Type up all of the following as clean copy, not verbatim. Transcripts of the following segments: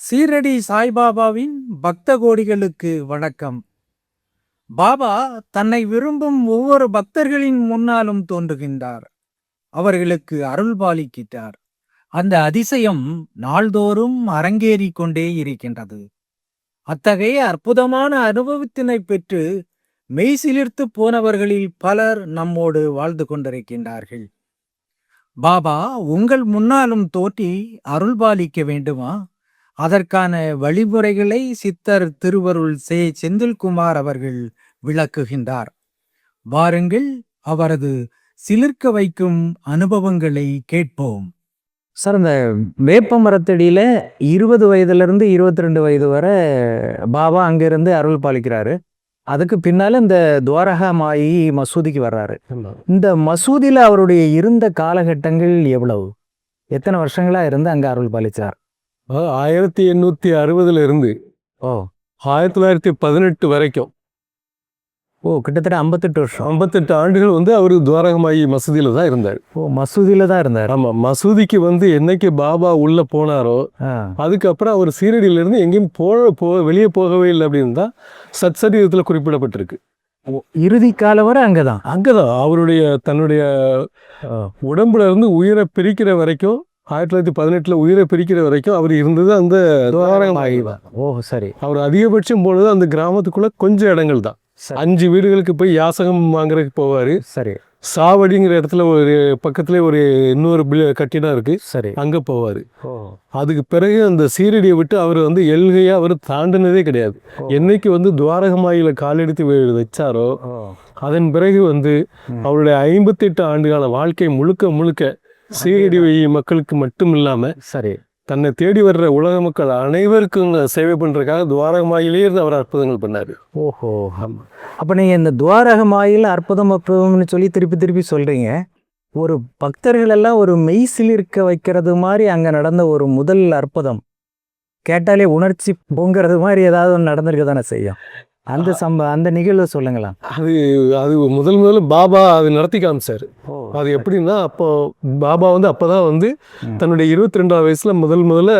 சீரடி சாய்பாபாவின் பக்த கோடிகளுக்கு வணக்கம். பாபா தன்னை விரும்பும் ஒவ்வொரு பக்தர்களின் முன்னாலும் தோன்றுகின்றார். அவர்களுக்கு அருள் பாலிக்கிறார். அந்த அதிசயம் நாள்தோறும் அரங்கேறிக் கொண்டே இருக்கின்றது. அத்தகைய அற்புதமான அனுபவத்தினை பெற்று மெய்சிலிர்த்து போனவர்களில் பலர் நம்மோடு வாழ்ந்து கொண்டிருக்கின்றார்கள். பாபா உங்கள் முன்னாலும் தோற்றி அருள் பாலிக்க வேண்டுமா? அதற்கான வழிமுறைகளை சித்தர் திருவருள் செந்தில்குமார் அவர்கள் விளக்குகின்றார். வாருங்கள், அவரது சிலிர்க்க வைக்கும் அனுபவங்களை கேட்போம். சார், இந்த வேப்ப மரத்தடியில் 20 வயதுலேருந்து 22 வயது வரை பாபா அங்கேருந்து அருள் பாலிக்கிறாரு. அதுக்கு பின்னால் இந்த துவாரகா மாயி மசூதிக்கு வர்றாரு. இந்த மசூதியில் அவருடைய இருந்த காலகட்டங்கள் எவ்வளவு, எத்தனை வருஷங்களாக இருந்து அங்கே அருள் பாலிச்சார்? 1860 இருந்து 1918 வரைக்கும். கிட்டத்தட்ட 58 வருஷம், 58 ஆண்டுகள் அவர் துவாரகமாயி மசூதியில தான் இருந்தார். மசூதியில தான் இருந்தார். ஆமாம், மசூதிக்கு என்னைக்கு பாபா உள்ள போனாரோ அதுக்கப்புறம் அவர் சீரடியிலிருந்து எங்கேயும் வெளியே போகவே இல்லை அப்படின்னு தான் சத்சரிதத்தில் குறிப்பிடப்பட்டிருக்கு. இறுதி காலம் வரை அங்கதான் அவருடைய தன்னுடைய உடம்புல இருந்து உயிரை பிரிக்கிற வரைக்கும் 1918 உயிரை பிரிக்கிற வரைக்கும் அவர் இருந்தது அந்த துவாரகமாயி தான். சரி. அவர் அதிகபட்சம் போனது அந்த கிராமத்துக்குள்ள கொஞ்சம் இடங்கள் தான். 5 வீடுகளுக்கு போய் யாசகம் வாங்குறதுக்கு போவார். சரி. சாவடிங்கிற இடத்துல ஒரு பக்கத்துல இன்னொரு கட்டிடம் இருக்கு. சரி. அங்க போவார். அதுக்கு பிறகு அந்த சீரடியை விட்டு அவர் எல்கையா அவர் தாண்டினதே கிடையாது. என்னைக்கு துவாரகமாயில காலெடுத்து வச்சாரோ அதன் பிறகு அவருடைய 58 ஆண்டுகால வாழ்க்கை முழுக்க முழுக்க சீரடி மக்களுக்கு மட்டும் இல்லாம சரி தன்னை தேடி வர்ற உலக மக்கள் அனைவருக்கும் சேவை பண்றதுக்காக துவாரகமாயிலே இருந்து அவர் அற்புதங்கள் பண்ணாரு. அப்ப நீங்க இந்த துவாரகமாயில் அற்புதம்னு சொல்லி திருப்பி சொல்றீங்க. ஒரு பக்தர்கள் எல்லாம் ஒரு மெய்சிலிருக்க வைக்கிறது மாதிரி அங்க நடந்த ஒரு முதல் அற்புதம் கேட்டாலே உணர்ச்சி பொங்குறது மாதிரி ஏதாவது ஒன்று நடந்திருக்க தானே செய்யும். அந்த நிகழ்வு சொல்லுங்களா? அது முதல்ல பாபா அது நடத்தி காமிச்சாரு. அது எப்படின்னா, அப்போ பாபா அப்பதான் தன்னுடைய 22ஆவது வயசுல முதல்ல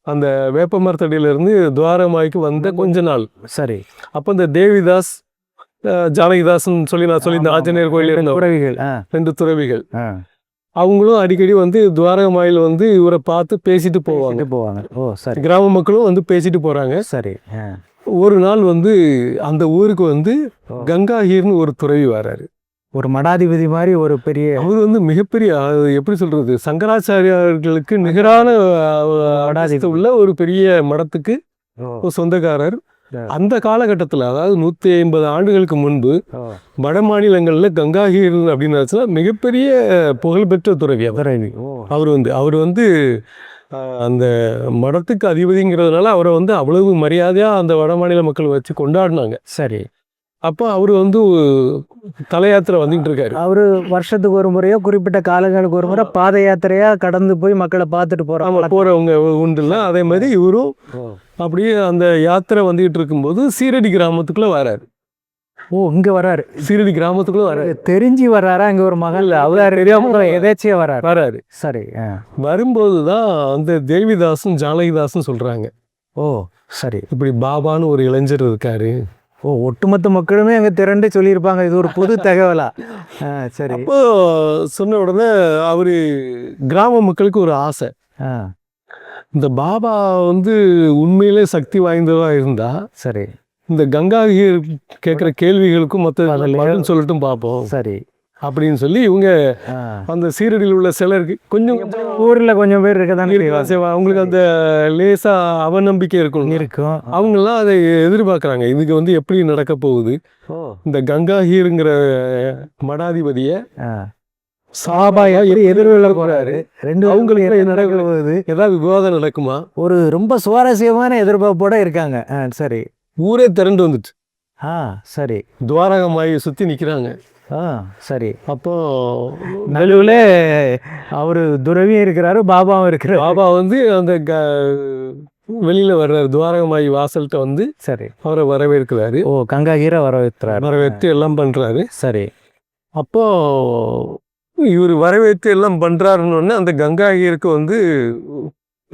அந்த வேப்ப மரத்தடியில இருந்து துவாரகமாய்க்கு வந்த கொஞ்ச நாள். சரி. அப்போ இந்த தேவிதாஸ் ஜானகிதாஸ் சொல்லி நான் சொல்லி இந்த ஆஞ்சநேயர் கோயில் இருந்த துறவிகள் 2 துறவிகள் அவங்களும் அடிக்கடி துவாரகமாயில் இவரை பார்த்து பேசிட்டு போவாங்க. சரி. கிராம மக்களும் பேசிட்டு போறாங்க. சரி. ஒரு நாள் அந்த ஊருக்கு கங்காஹீர்னு ஒரு துறவி வர்றாரு. ஒரு மடாதிபதி மாதிரி ஒரு பெரிய அவர் மிகப்பெரிய, எப்படி சொல்றது, சங்கராச்சாரியார்களுக்கு நிகரான மடாதிபதி உள்ள ஒரு பெரிய மடத்துக்கு சொந்தக்காரர். அந்த காலகட்டத்தில், அதாவது 150 ஆண்டுகளுக்கு முன்பு வட மாநிலங்கள்ல கங்காஹீர் அப்படின்னு மிகப்பெரிய புகழ்பெற்ற துறவி அவர் அந்த மடத்துக்கு அதிபதிங்கிறதுனால அவரை அவ்வளவு மரியாதையா அந்த வட மாநில மக்கள் வச்சு கொண்டாடினாங்க. சரி. அப்போ அவர் தல யாத்திரை வந்துட்டு இருக்காரு. அவரு வருஷத்துக்கு ஒரு முறையோ குறிப்பிட்ட காலங்களுக்கு ஒரு முறை பாத யாத்திரையா கடந்து போய் மக்களை பார்த்துட்டு போறவங்க உண்டுல. அதே மாதிரி இவரும் அப்படியே அந்த யாத்திரை வந்துகிட்டு இருக்கும்போது சீரடி கிராமத்துக்குள்ள வராரு. இங்க வராரு. சீரடி கிராமத்துக்குள்ள வராரு. தெரிஞ்சு வர்றாரா? அங்க ஒரு மகள் அவர் தெரியாம எதேச்சியா வராரு. சரி. வரும்போதுதான் அந்த தேவிதாசும் ஜானகிதாசும் சொல்றாங்க, சரி, இப்படி பாபான்னு ஒரு இளைஞர் இருக்காரு. ஒட்டுமொத்த மக்களுமே அங்க திரண்டு சொல்லியிருப்பாங்க. இது ஒரு புது தகவலா? சரி. அப்போ சொன்ன உடனே அவரு கிராம மக்களுக்கு ஒரு ஆசை, இந்த பாபா உண்மையிலே சக்தி வாய்ந்ததா இருந்தா சரி இந்த கங்காஹீர் கேட்குற கேள்விகளுக்கும் மற்ற சொல்லட்டும் பார்ப்போம். சரி அப்படின்னு சொல்லி இவங்க அந்த சீரடியில் உள்ள சிலருக்கு கொஞ்சம் ஊர்ல கொஞ்சம் பேர் இருக்கதானே, அவங்களுக்கு அந்த லேசா அவநம்பிக்கை இருக்கும். அவங்கெல்லாம் அதை எதிர்பார்க்குறாங்க, இதுக்கு எப்படி நடக்க போகுது. இந்த கங்காஹீருங்கிற மடாதிபதிய சாபாயா எதிர்கொள்ள போறாரு. அவங்களுக்கு நடக்க போகுது, ஏதாவது விவாதம் நடக்குமா? ஒரு ரொம்ப சுவாரஸ்யமான எதிர்பார்ப்போட இருக்காங்க. சரி. ஊரே திரண்டு வந்துட்டு சரி துவாரகமாயை சுத்தி நிக்கிறாங்க. சரி. அப்போ நடுவுல அவரு துறவியும் இருக்கிறாரு, பாபாவும் இருக்கிறாரு. பாபா அந்த வெளியில வர்றாரு, துவாரகமாயி வாசல்கிட்ட சரி அவரை வரவேற்கிறாரு. கங்காஹீரை வரவேற்று எல்லாம் பண்றாரு. சரி. அப்போ இவர் வரவேற்று எல்லாம் பண்றாருன்னு அந்த கங்காஹீருக்கு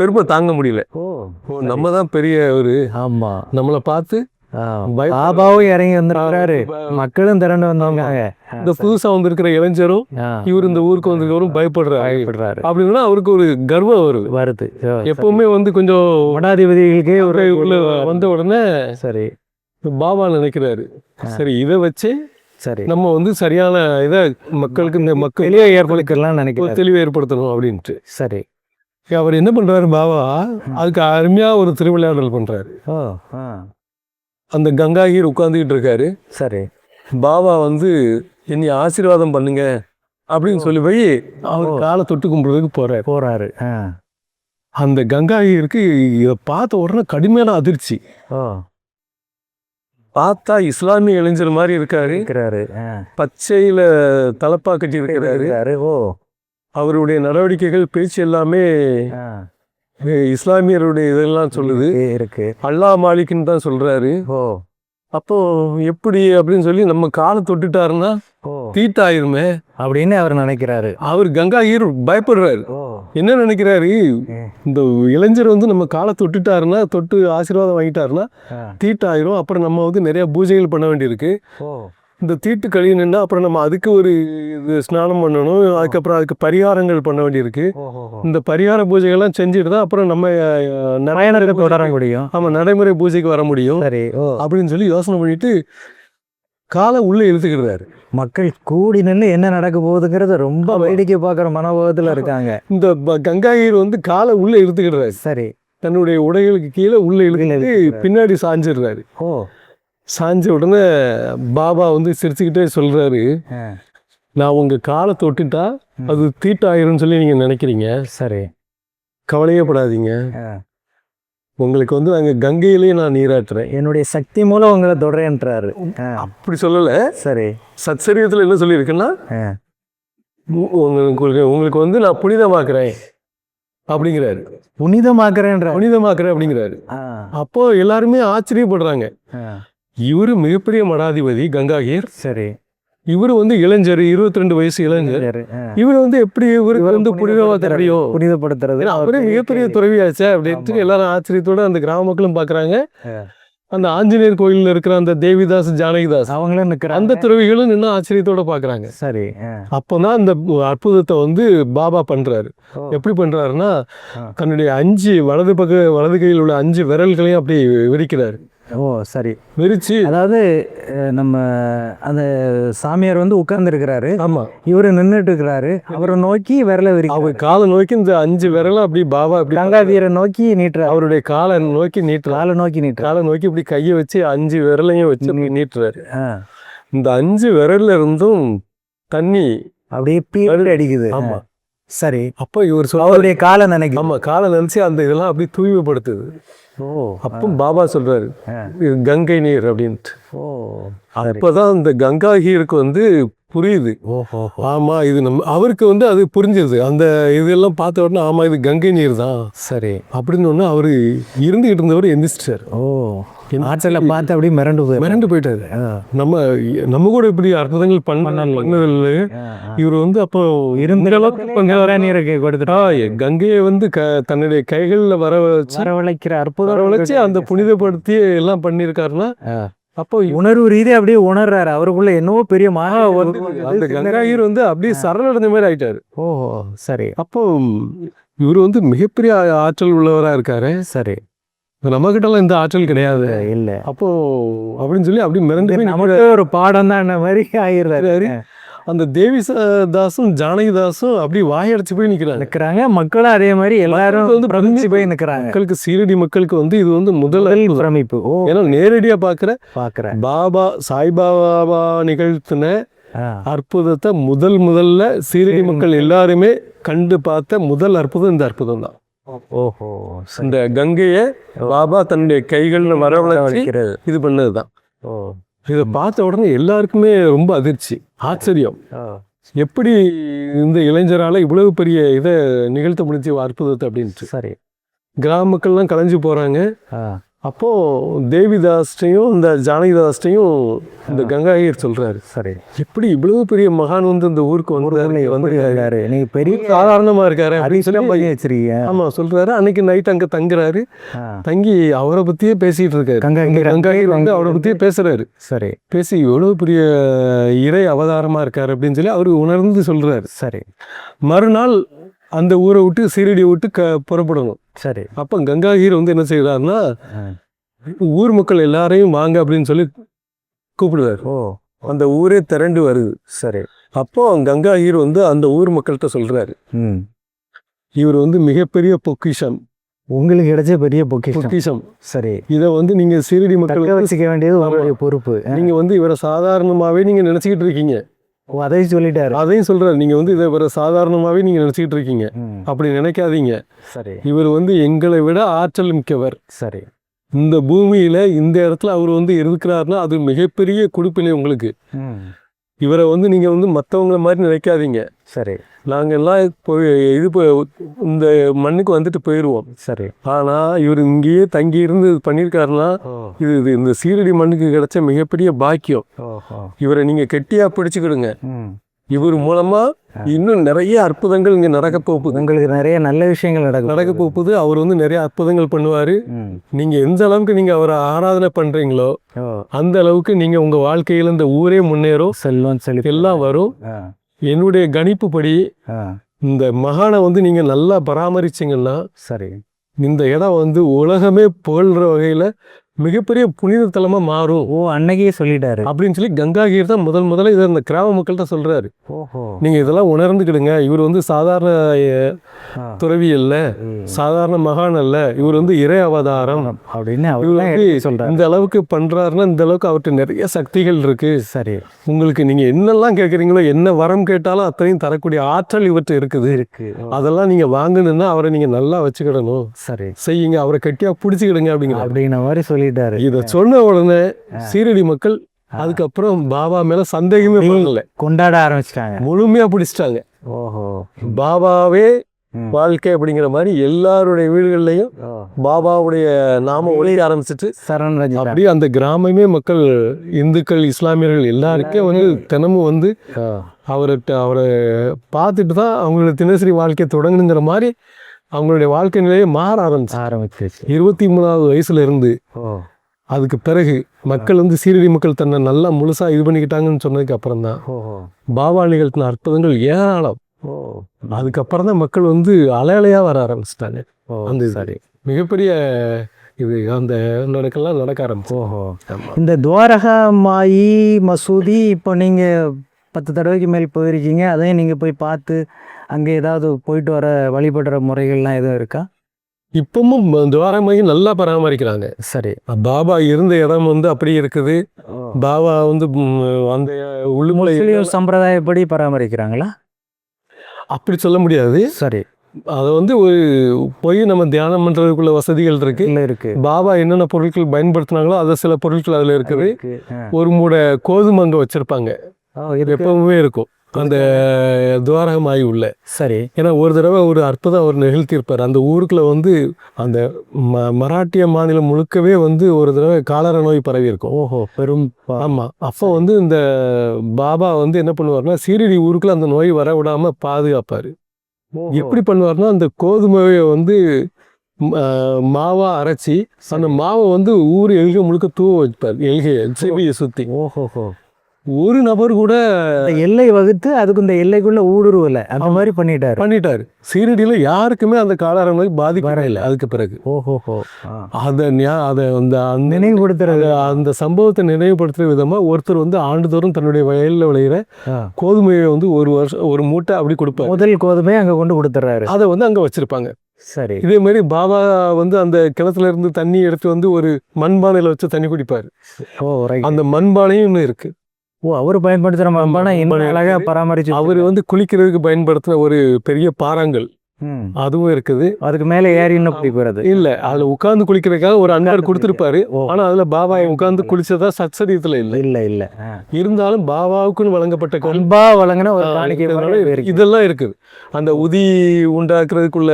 பெருமை தாங்க முடியல. ஓ நம்ம தான் பெரிய ஒரு ஆமா நம்மளை பார்த்து பாபாவும் இறங்கி வந்திருக்கிறாரு, மக்களும் திரண்டு வந்தாங்க. இந்த புதுசா வந்திருக்கிற இளைஞரும் இவர் இந்த ஊருக்கு வந்திருக்கவரும் பயப்படுறாரு அப்படின்னா அவருக்கு ஒரு கர்வம் வருது. எப்பவுமே வந்து கொஞ்சம் மடாதிபதிகளுக்கே ஒரு உள்ள வந்த உடனே சரி பாபா நினைக்கிறாரு, சரி இதை வச்சு சரி நம்ம வந்து சரியான இதை மக்களுக்கு இந்த மக்கள் வெளியே ஏற்படுத்தலாம் நினைக்கிறேன், தெளிவை ஏற்படுத்தணும் அப்படின்ட்டு. சரி அவர் என்ன பண்றாரு பாபா, அதுக்கு அருமையா ஒரு திருவிளையாடல் பண்றாரு. ஓ அந்த கங்காகீர் உட்கார்ந்துக்கிட்டு இருக்காரு. சரி பாபா வந்து என்னை ஆசீர்வாதம் பண்ணுங்க அப்படின்னு சொல்லி போய் அவர் காலை தொட்டு கும்பிடுறதுக்கு போறாரு. அந்த கங்காகீருக்கு இதை பார்த்த உடனே கடுமையான அதிர்ச்சி. பார்த்தா இஸ்லாமிய இளைஞர் மாதிரி இருக்காரு, பச்சையில தலப்பா கட்டி இருக்கிறாரு. ஓ அவருடைய நடவடிக்கைகள் பேச்சு எல்லாமே இஸ்லாமியருடைய இதெல்லாம் சொல்லுது, இருக்கு அல்லாஹ் மாலிக்னு தான் சொல்றாரு. ஓ அப்போ எப்படி அப்படின்னு சொல்லி நம்ம காலை தொட்டுட்டாருன்னா தீட்டாயிருமே அப்படின்னு அவர் நினைக்கிறாரு. அவர் கங்காகீர் பயப்படுறாரு. என்ன நினைக்கிறாரு, இந்த இளைஞர் வந்து நம்ம காலை தொட்டுட்டாருன்னா, தொட்டு ஆசீர்வாதம் வாங்கிட்டாருன்னா தீட்டாயிரும், அப்புறம் நம்ம வந்து நிறைய பூஜைகள் பண்ண வேண்டியிருக்கு. இந்த தீட்டு கழியணுன்னா அப்புறம் நம்ம அதுக்கு ஒரு இது ஸ்நானம் பண்ணணும், அதுக்கப்புறம் அதுக்கு பரிகாரங்கள் பண்ண வேண்டியிருக்கு. இந்த பரிகார பூஜைகள்லாம் செஞ்சுட்டு தான் அப்புறம் நம்ம தொடர முடியும். ஆமாம், நடைமுறை பூஜைக்கு வர முடியும். சரி அப்படின்னு சொல்லி யோசனை பண்ணிட்டு காலை உள்ளே இழுத்துக்கிடுறாரு. மக்கள் கூடி நின்று என்ன நடக்க போகுதுங்கிறத ரொம்ப வேடிக்கை பார்க்குற மனோபாவத்தில் இருக்காங்க. இந்த கங்காகீர் வந்து காலை உள்ளே இழுத்துக்கிடுறாரு. சரி தன்னுடைய உடைகளுக்கு கீழே உள்ளே இழுத்து பின்னாடி சாஞ்சிடுறாரு. சாஞ்ச உடனே பாபா வந்து சிரிச்சுக்கிட்டே சொல்றாரு, நான் உங்க காலை தொட்டுட்டா அது தீட்டாயிரும்னு சொல்லி நீங்க நினைக்கிறீங்க. சரி கவலையே படாதீங்க, உங்களுக்கு வந்து அங்கே கங்கையிலேயே நான் நீராட்டுறேன், என்னுடைய சக்தி மூலம் உங்களை தொடரேன்றாரு. அப்படி சொல்லலை. சரி சத்சரியத்தில் என்ன சொல்லியிருக்குன்னா, உங்களுக்கு வந்து நான் புனிதமாக்குறேன் அப்படிங்கிறாரு. புனிதமாக்குறேன் அப்படிங்கிறாரு. அப்போ எல்லாருமே ஆச்சரியப்படுறாங்க. இவரு மிகப்பெரிய மடாதிபதி கங்காகீர். சரி இவரு வந்து இளைஞர், 22 வயசு இளைஞர். இவரு வந்து எப்படி இவருக்கு வந்து புனிதப்படுத்துறது, அவரே மிகப்பெரிய துறவியாச்சே அப்படின்ட்டு எல்லாரும் ஆச்சரியத்தோட அந்த கிராம மக்களும் பாக்குறாங்க. அந்த ஆஞ்சநேயர் கோயில்ல இருக்கிற அந்த தேவிதாஸ், ஜானகிதாஸ் அவங்களும் நிற்கிறாங்க, அந்த துறவிகளும் நின்று ஆச்சரியத்தோட பாக்குறாங்க. சரி அப்போதான் அந்த அற்புதத்தை வந்து பாபா பண்றாரு. எப்படி பண்றாருன்னா, தன்னுடைய 5 வலது கையில் உள்ள 5 விரல்களையும் அப்படி விரிக்கிறாரு. ஓ சரி விரிச்சு, அதாவது நம்ம அந்த சாமியார் வந்து உட்கார்ந்து இருக்கிறாரு, ஆமா இவரு நின்றுட்டு இருக்கிறாரு, அவரை நோக்கி விரலை அவர் காலை நோக்கி இந்த 5 விரலும் அப்படி பாபா அப்படி கங்காதீரை நோக்கி நீட்டுறாரு, அவருடைய காலை நோக்கி நீட்டுறாரு, காலை நோக்கி இப்படி கையை வச்சு 5 விரலையும் வச்சு நீட்டுறாரு. இந்த 5 விரல்ல இருந்தும் தண்ணி அப்படியே அடிக்குது. ஆமா சரி அப்போ இவர் அவருடைய காலை நினைக்க, ஆமா காலை நினைச்சு அந்த இதெல்லாம் அப்படி தூய்மைப்படுத்துது. அப்போ பாபா சொல்றாரு, இது கங்கை நீர் அப்படின்ட்டு. அப்பதான் இந்த கங்காகீருக்கு வந்து புரியுது. ஆமா இது நம்ம அவருக்கு வந்து அது புரிஞ்சிருது. அந்த இதெல்லாம் பார்த்த உடனே ஆமா இது கங்கை நீர் தான். சரி அப்படின்னு ஒன்று அவரு இருந்துகிட்டு இருந்தவர் எந்திரிச்சிட்டாரு. ஆற்றலை பார்த்து அப்படியே மிரண்டு போயிட்டாரு. நம்ம கூட இப்படி அற்புதங்கள் பண்ணதில்லை. இவர் வந்து அப்போ இருந்த அளவுக்கு நீரை கொடுத்துட்டா கங்கையை வந்து தன்னுடைய கைகளில் வரவழைக்கிற அற்புதம் வரவழைச்சு அந்த புனிதப்படுத்தி எல்லாம் பண்ணியிருக்காருன்னா, அப்போ உணர்வு ரீதியாக அப்படியே உணர்றாரு. அவருக்குள்ள என்னவோ பெரிய அந்த கங்காகீர் வந்து அப்படியே சரணடைஞ்ச மாதிரி ஆயிட்டாரு. ஓஹோ சரி. அப்போ இவர் வந்து மிகப்பெரிய ஆற்றல் உள்ளவராக இருக்காரு. சரி நம்ம கிட்டலாம் இந்த ஆற்றல் கிடையாது இல்லை. அப்போ அப்படின்னு சொல்லி அப்படி மிரண்டு நமக்கு ஒரு பாடம் தான் மாதிரி ஆகிடுறாரு. அந்த தேவிதாசும் ஜானகிதாசும் அப்படி வாயடைச்சு போய் நிற்கிறாங்க. மக்களும் அதே மாதிரி எல்லாரும் வந்து பிரமிச்சு போய் நிற்கிறாங்க. மக்களுக்கு, சீரடி மக்களுக்கு வந்து இது வந்து முதல் பிரமிப்பு. ஏன்னா நேரடியா பார்க்குற பாபா சாய்பாபா நிகழ்த்தின அற்புதத்தை முதல்ல சீரடி மக்கள் எல்லாருமே கண்டு பார்த்த முதல் அற்புதம் இந்த அற்புதம் தான். ஓஹோ இந்த கங்கையை பாபா தன்னுடைய கைகள்ல வரவழைச்சு இது பண்ணதுதான். இதை பார்த்த உடனே எல்லாருக்குமே ரொம்ப அதிர்ச்சி, ஆச்சரியம். எப்படி இந்த இளைஞரால இவ்வளவு பெரிய இதை நிகழ்த்த முடிஞ்ச அற்புதத்தை அப்படின்ட்டு. சரி கிராம மக்கள்லாம் கலைஞ்சு போறாங்க. அப்போ தேவிதாஸ்டையும் இந்த ஜானகிதாஸ்டையும் இந்த கங்காயர் சொல்றாரு, சரி. எப்படி இவ்வளவு பெரிய மகான் வந்து இந்த ஊருக்கு வந்து நீங்க பெரிய சாதாரணமா இருக்காரு அப்படின்னு சொல்லி பண்ணி வச்சிருக்கீங்க. ஆமா சொல்றாரு. அன்னைக்கு நைட் அங்க தங்குறாரு. தங்கி அவரை பத்தியே பேசிட்டு இருக்காரு. கங்காயர் வந்து அவரை பத்தியே பேசுறாரு. சரி. பேசி எவ்வளவு பெரிய இறை அவதாரமா இருக்காரு அப்படின்னு சொல்லி அவரு உணர்ந்து சொல்றாரு. சரி. மறுநாள் அந்த ஊரை விட்டு சீரடியை விட்டு புறப்படணும். சரி. அப்போ கங்காகீர் வந்து என்ன செய்யறாருன்னா, ஊர் மக்கள் எல்லாரையும் வாங்க அப்படின்னு சொல்லி கூப்பிடுவார். ஓ. அந்த ஊரே திரண்டு வருது. சரி. அப்போ கங்காகீர் வந்து அந்த ஊர் மக்கள்கிட்ட சொல்றாரு, இவர் வந்து மிகப்பெரிய பொக்கிஷம், உங்களுக்கு கிடைச்ச பெரிய பொக்கிஷம். சரி. இதை வந்து நீங்க சீரடி மக்கள் வச்சுக்க வேண்டியது உங்களுடைய பொறுப்பு. நீங்க வந்து இவரை சாதாரணமாவே நீங்க நினைச்சுக்கிட்டு இருக்கீங்க. அதையும் சொல்லிட்டாரு. அதையும் சொல்றாரு, நீங்க வந்து இதை இவரை சாதாரணமாவே நீங்க நினைச்சுக்கிட்டு இருக்கீங்க. அப்படி நினைக்காதீங்க. சரி. இவர் வந்து எங்களை விட ஆற்றல் மிக்கவர். சரி. இந்த பூமியில இந்த இடத்துல அவர் வந்து இருக்கிறாருன்னா அது மிகப்பெரிய கொடுப்பினை உங்களுக்கு. இவரை வந்து நீங்க வந்து மற்றவங்கள மாதிரி நினைக்காதீங்க. சரி. நாங்கள் எல்லாம் இந்த மண்ணுக்கு வந்துட்டு போயிடுவோம். சரி. ஆனா இவர் இங்கேயே தங்கி இருந்து பண்ணியிருக்காருன்னா இது இந்த சீரடி மண்ணுக்கு கிடைச்ச மிகப்பெரிய பாக்கியம். இவரை நீங்க கெட்டியா பிடிச்சுக்கிடுங்க. இவர் மூலமா இன்னும் நிறைய அற்புதங்கள் இங்க நடக்க போகுது. உங்களுக்கு நிறைய நல்ல விஷயங்கள் நடக்க போகுது. அவர் வந்து நிறைய அற்புதங்கள் பண்ணுவாரு. நீங்க எந்த அளவுக்கு நீங்க அவரை ஆராதனை பண்றீங்களோ அந்த அளவுக்கு நீங்க உங்க வாழ்க்கையில இந்த ஊரே முன்னேறும், செல்வம் செழிப்பு எல்லாம் வரும். என்னுடைய கணிப்பு படி இந்த மகானை வந்து நீங்க நல்லா பராமரிச்சிங்கன்னா, சரி, இந்த இடம் வந்து உலகமே புகழ்ற வகையில மிகப்பெரிய புனித தலமா மாறும். ஓ, அன்னைக்கே சொல்லிட்டாரு அப்படின்னு சொல்லி கங்காகீர் தான் முதல்ல இதை இந்த கிராம மக்கள்கிட்ட சொல்றாரு. ஓஹோ. நீங்க இதெல்லாம் உணர்ந்துக்கிடுங்க. இவர் வந்து சாதாரண துறவி அல்ல, சாதாரண மகான் அல்ல, இவர் வந்து இறை அவதாரம் அப்படின்னு இந்த அளவுக்கு பண்றாருன்னா இந்த அளவுக்கு அவர்கிட்ட நிறைய சக்திகள் இருக்கு. சரி. உங்களுக்கு நீங்க என்னெல்லாம் கேட்குறீங்களோ, என்ன வரம் கேட்டாலும் அத்தனையும் தரக்கூடிய ஆற்றல் இவர்கிட்ட இருக்கு. அதெல்லாம் நீங்க வாங்கணும்னா அவரை நீங்க நல்லா வச்சுக்கிடணும். சரி, செய்யுங்க, அவரை கட்டியா பிடிச்சிக்கிடுங்க அப்படிங்கிற மாதிரி சொல்லி. இத சொன்ன உடனே சீரடி மக்கள் அதுக்கப்புறம் பாபா மேல சந்தேகமே பண்ணல, கொண்டாட ஆரம்பிச்சிட்டாங்க, முழுமையா பிடிச்சிட்டாங்க. ஓஹோ. பாபாவே வாழ்க்கை அப்படிங்கிற மாதிரி எல்லாருடைய வீடுகள்லையும் பாபாவுடைய நாம ஒழிக்க ஆரம்பிச்சிட்டு அப்படியே அந்த கிராமமே மக்கள், இந்துக்கள், இஸ்லாமியர்கள் எல்லாருக்கே வந்து தினமும் வந்து அவரை பார்த்துட்டு தான் அவங்களோட தினசரி வாழ்க்கையை தொடங்குங்கிற மாதிரி அவங்களுடைய வாழ்க்கை நிலையை மாற ஆரம்பிச்சு 23வது வயசுல இருந்து அதுக்கு பிறகு மக்கள் வந்து சீரடி மக்கள் தன்னை நல்லா முழுசா இது பண்ணிக்கிட்டாங்கன்னு சொன்னதுக்கு அப்புறம் தான் பாபா நிகழ்த்தின அற்புதங்கள் ஏராளம். அதுக்கப்புறம் தான் மக்கள் வந்து அலையலையா வர ஆரம்பிச்சிட்டாங்க. அந்த சரி மிகப்பெரிய இது அந்த நடக்கலாம் நடக்க ஆரம்பிச்சு. ஓஹோ. இந்த துவாரகா மாயி மசூதி இப்போ நீங்கள் 10 தடவைக்கு மேல் போயிருக்கீங்க, அதையும் நீங்கள் போய் பார்த்து அங்கே ஏதாவது போயிட்டு வர வழிபடுற முறைகள்லாம் எதுவும் இருக்கா? இப்பவும் துவாரமாயி நல்லா பராமரிக்கிறாங்க. சரி. பாபா இருந்த இடம் வந்து அப்படி இருக்குது. பாபா வந்து அந்த உள்ளுமலை சம்பிரதாயப்படி பராமரிக்கிறாங்களா? அப்படி சொல்ல முடியாது. சரி. அதை வந்து ஒரு போய் நம்ம தியானம் பண்றதுக்குள்ள வசதிகள் இருக்கு. பாபா என்னென்ன பொருட்கள் பயன்படுத்தினாங்களோ அதை சில பொருட்கள் அதுல இருக்குது. ஒரு மூடை கோதுமை அங்க வச்சிருப்பாங்க, எப்பவுமே இருக்கும் அந்த துவாரகமாயி உள்ள. சரி. ஏன்னா ஒரு தடவை ஒரு அற்புதம் அவர் நிகழ்த்தியிருப்பார். அந்த ஊருக்குள்ள வந்து அந்த மராட்டிய மாநிலம் முழுக்கவே வந்து ஒரு தடவை காலரா நோய் பரவி இருக்கும். ஓஹோ, பெரும். ஆமா. அப்போ வந்து இந்த பாபா வந்து என்ன பண்ணுவார்னா, சீரடி ஊருக்குள்ள அந்த நோய் வர விடாம பாதுகாப்பாரு. எப்படி பண்ணுவார்னா, அந்த கோதுமையை வந்து மாவா அரைச்சி அந்த மாவை வந்து ஊர் எல்கை முழுக்க தூவ வைப்பார், எல்கையை செவியை சுத்தி. ஓஹோஹோ. ஒரு நபர் கூட எல்லை வகுத்து அதுக்கு இந்த எல்லைக்குள்ள ஊடுருவல அந்த மாதிரி பண்ணிட்டாரு. சீரடியில யாருக்குமே அந்த காலரா நோய் பாதிக்கவே இல்லை அதுக்கு பிறகு. ஓஹோஹோ. அதை நினைவுபடுத்துறது, அந்த சம்பவத்தை நினைவுபடுத்துற விதமா ஒருத்தர் வந்து ஆண்டுதோறும் தன்னுடைய வயலில் விளையிற கோதுமையை வந்து ஒரு மூட்டை அப்படி கொடுப்பாரு. முதல் கோதுமையை அங்க கொண்டு கொடுத்துறாரு. அதை வந்து அங்க வச்சிருப்பாங்க. சரி. இதே மாதிரி பாபா வந்து அந்த கிணத்துல இருந்து தண்ணி எடுத்து வந்து ஒரு மண்பானையில வச்சு தண்ணி குடிப்பாரு. அந்த மண்பானையும் இன்னும் இருக்கு. ஓ, அவர் பயன்படுத்துற மண்பானை இன்னும் அழகா பராமரிச்சு. அவர் வந்து குளிக்கிறதுக்கு பயன்படுத்தின ஒரு பெரிய பாறாங்கல் அதுவும் இருக்குது. அதுக்கு மேல ஏறி இன்னும் குளிக்கிறது இல்ல, அதுல உட்கார்ந்து குளிக்கிறதுக்காக ஒரு அன்பர் கொடுத்திருப்பாரு. ஆனா அதுல பாபா உட்கார்ந்து குளிச்சதா சச்சரியத்துல இல்ல. இருந்தாலும் பாபாவுக்குன்னு வழங்கப்பட்ட அன்பா வழங்கின ஒரு காணிக்கை இதெல்லாம் இருக்குது. அந்த உதி உண்டாக்குறதுக்குள்ள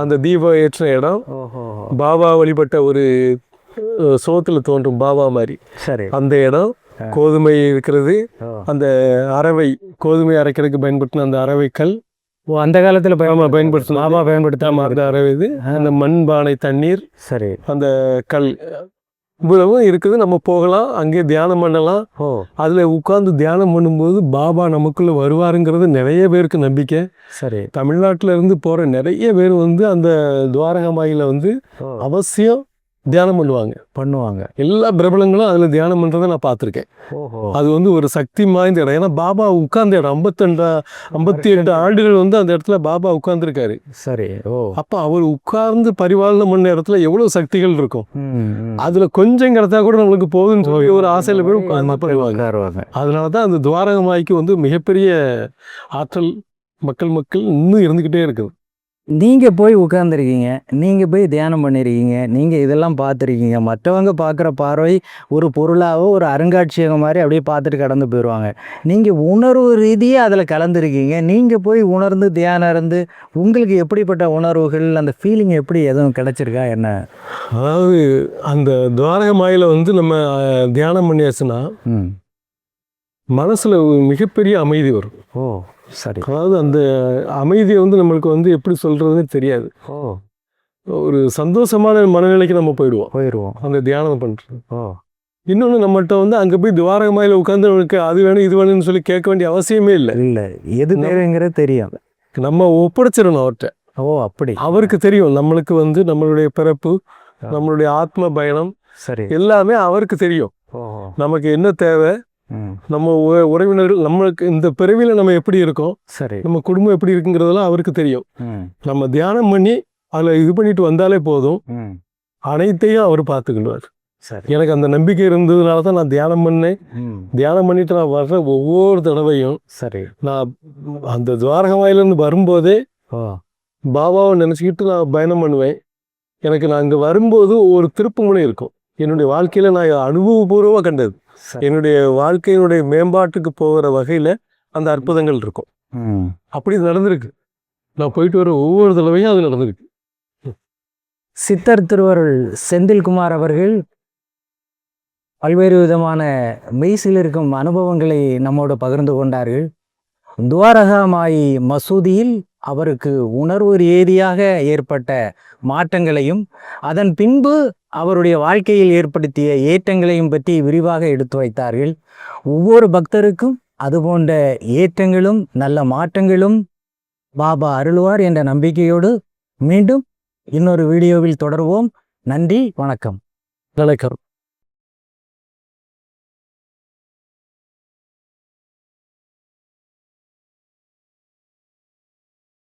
அந்த தீப ஏற்ற இடம், பாபா வழிபட்ட ஒரு சோத்துல தோன்றும் பாபா மாதிரி சரி. அந்த இடம் கோதுமை இருக்கிறது. ஓ. அந்த அரவை கோதுமை அரைக்கிறதுக்கு பயன்படுத்தின அந்த அரவை கல் ஓ, அந்த காலத்துல பயன்படுத்தின பாபா பயன்படுத்தாம அந்த அரவை இது, அந்த மண்பானை தண்ணீர், சரி. அந்த கல் இவ்வளவும் இருக்குது. நம்ம போகலாம், அங்கே தியானம் பண்ணலாம். ஓ. அதுல உட்கார்ந்து தியானம் பண்ணும்போது பாபா நமக்குள்ள வருவாருங்கிறது நிறைய பேருக்கு நம்பிக்கை. சரி. தமிழ்நாட்டில இருந்து போற நிறைய பேர் வந்து அந்த துவாரகமாயில வந்து ஓ. அவசியம் தியானம் பண்ணுவாங்க. எல்லா பிரபலங்களும் அதுல தியானம் பண்றதை நான் பார்த்துருக்கேன். ஓஹோ. அது வந்து ஒரு சக்தி வாய்ந்த இடம். ஏன்னா பாபா உட்கார்ந்த இடம் 58 ஆண்டுகள் வந்து அந்த இடத்துல பாபா உட்கார்ந்துருக்காரு. சரி. ஓ. அப்ப அவர் உட்கார்ந்து பரிபாலனை பண்ண இடத்துல எவ்வளவு சக்திகள் இருக்கும். ம். அதுல கொஞ்சம் கிடைத்தா கூட நம்மளுக்கு போதும்னு சொல்லி ஒரு ஆசையில போய் உட்காருவாங்க. உட்காருவாங்க. அதனாலதான் அந்த துவாரகமாய்க்கு வந்து மிகப்பெரிய ஆற்றல் மக்கள் இன்னும் இருந்துகிட்டே இருக்குது. நீங்க போய் உட்கார்ந்துருக்கீங்க, நீங்க போய் தியானம் பண்ணிருக்கீங்க, நீங்க இதெல்லாம் பார்த்துருக்கீங்க. மற்றவங்க பார்க்குற பார்வை ஒரு பொருளாவோ ஒரு அருங்காட்சியகம் மாதிரி அப்படியே பார்த்துட்டு கடந்து போயிடுவாங்க. நீங்க உணர்வு ரீதியாக அதில் கலந்துருக்கீங்க. நீங்க போய் உணர்ந்து தியானம் இருந்து உங்களுக்கு எப்படிப்பட்ட உணர்வுகள், அந்த ஃபீலிங் எப்படி எதுவும் கிடைச்சிருக்கா என்ன? அதாவது அந்த துவாரகமாயில வந்து நம்ம தியானம் பண்ணியாச்சுன்னா மனசுல ஒரு மிகப்பெரிய அமைதி வரும். ஓ. சரி. அதாவது அந்த அமைதியை வந்து நம்மளுக்கு வந்து எப்படி சொல்றதுன்னு தெரியாது. ஓ. ஒரு சந்தோஷமான மனநிலைக்கு நம்ம போயிடுவோம் அந்த தியானம் பண்றது. ஓ. இன்னொன்று நம்மகிட்ட வந்து அங்கே போய் துவாரகமாயில உட்காந்து நம்மளுக்கு அது வேணும் இது வேணும்னு சொல்லி கேட்க வேண்டிய அவசியமே இல்லை. எது தேவைங்கிறது தெரியும். நம்ம ஒப்படைச்சிடணும் அவர்கிட்ட. ஓ. அப்படி அவருக்கு தெரியும் நம்மளுக்கு வந்து நம்மளுடைய பிறப்பு, நம்மளுடைய ஆத்ம பயணம், சரி, எல்லாமே அவருக்கு தெரியும். நமக்கு என்ன தேவை, நம்ம உறவினர்கள், நம்மளுக்கு இந்த பிறவியில நம்ம எப்படி இருக்கோம், சரி, நம்ம குடும்பம் எப்படி இருக்குங்கிறதெல்லாம் அவருக்கு தெரியும். நம்ம தியானம் பண்ணி அதில் இது பண்ணிட்டு வந்தாலே போதும், அனைத்தையும் அவர் பார்த்துக்கிடுவார். எனக்கு அந்த நம்பிக்கை இருந்ததுனால தான் நான் தியானம் பண்ணேன். தியானம் பண்ணிட்டு நான் வர்ற ஒவ்வொரு தடவையும் சரி, நான் அந்த துவாரகமாயிலிருந்து வரும்போதே பாபாவை நினச்சிக்கிட்டு நான் பயணம் பண்ணுவேன். எனக்கு நான் அங்கே வரும்போது ஒரு திருப்புமுனை இருக்கும். என்னுடைய வாழ்க்கையில் நான் அனுபவபூர்வமாக கண்டது. என்னுடைய வாழ்க்கையினுடைய மேம்பாட்டுக்கு போகிற வகையில் அந்த அற்புதங்கள் இருக்கும். அப்படி நடந்திருக்கு. நான் போயிட்டு வர ஒவ்வொரு தடவையும் அது நடந்திருக்கு. சித்தர் திருவருள் செந்தில்குமார் அவர்கள் பல்வேறு விதமான மெய்சில் இருக்கும் அனுபவங்களை நம்மோடு பகிர்ந்து கொண்டார்கள். துவாரகமாயி மசூதியில் அவருக்கு உணர்வு ரீதியாக ஏற்பட்ட மாற்றங்களையும் அதன் பின்பு அவருடைய வாழ்க்கையில் ஏற்படுத்திய ஏற்றங்களையும் பற்றி விரிவாக எடுத்து வைத்தார்கள். ஒவ்வொரு பக்தருக்கும் அதுபோன்ற ஏற்றங்களும் நல்ல மாற்றங்களும் பாபா அருள்வார் என்ற நம்பிக்கையோடு மீண்டும் இன்னொரு வீடியோவில் தொடர்வோம். நன்றி, வணக்கம். வணக்கம்.